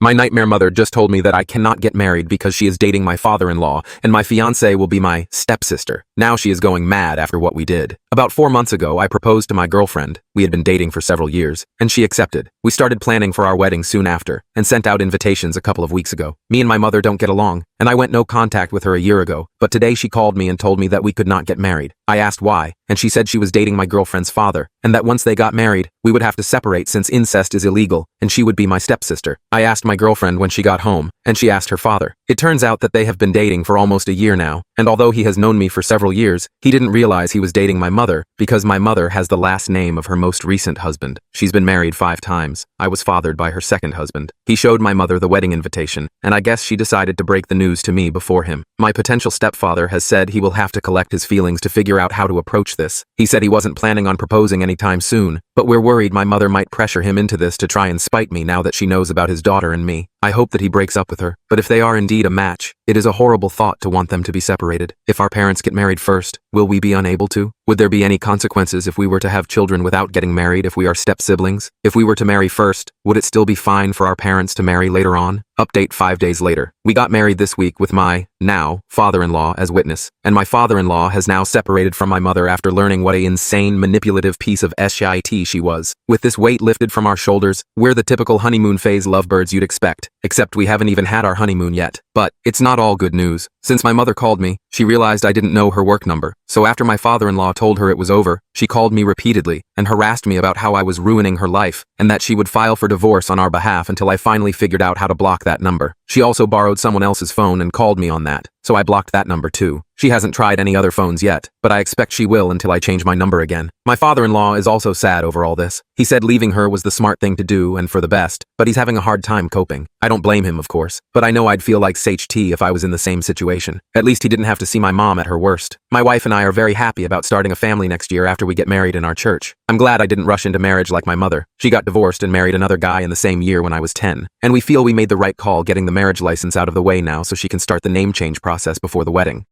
My nightmare mother just told me that I cannot get married because she is dating my father-in-law, and my fiancée will be my stepsister. Now she is going mad after what we did. About 4 months ago, I proposed to my girlfriend. We had been dating for several years, and she accepted. We started planning for our wedding soon after, and sent out invitations a couple of weeks ago. Me and my mother don't get along, and I went no contact with her a year ago, but today she called me and told me that we could not get married. I asked why, and she said she was dating my girlfriend's father, and that once they got married, we would have to separate since incest is illegal, and she would be my stepsister. I asked my girlfriend when she got home, and she asked her father. It turns out that they have been dating for almost a year now, and although he has known me for several years, he didn't realize he was dating my mother because my mother has the last name of her most recent husband. She's been married 5 times. I was fathered by her second husband. He showed my mother the wedding invitation, and I guess she decided to break the news to me before him. My potential stepfather has said he will have to collect his feelings to figure out how to approach this. He said he wasn't planning on proposing anytime soon, but we're worried my mother might pressure him into this to try and spite me now that she knows about his daughter and me. I hope that he breaks up with her, but if they are indeed a match, it is a horrible thought to want them to be separated. If our parents get married first, will we be unable to? Would there be any consequences if we were to have children without getting married if we are step-siblings? If we were to marry first, would it still be fine for our parents to marry later on? Update 5 days later. We got married this week with my, now, father-in-law as witness, and my father-in-law has now separated from my mother after learning what a insane, manipulative piece of shit she was. With this weight lifted from our shoulders, we're the typical honeymoon phase lovebirds you'd expect, except we haven't even had our honeymoon yet. But it's not all good news. Since my mother called me, she realized I didn't know her work number, so after my father-in-law told her it was over, she called me repeatedly and harassed me about how I was ruining her life and that she would file for divorce on our behalf until I finally figured out how to block that number. She also borrowed someone else's phone and called me on that, so I blocked that number too. She hasn't tried any other phones yet, but I expect she will until I change my number again. My father-in-law is also sad over all this. He said leaving her was the smart thing to do and for the best, but he's having a hard time coping. I don't blame him, of course, but I know I'd feel like T if I was in the same situation. At least he didn't have to see my mom at her worst. My wife and I are very happy about starting a family next year after we get married in our church. I'm glad I didn't rush into marriage like my mother. She got divorced and married another guy in the same year when I was 10. And we feel we made the right call getting the marriage license out of the way now so she can start the name change process before the wedding.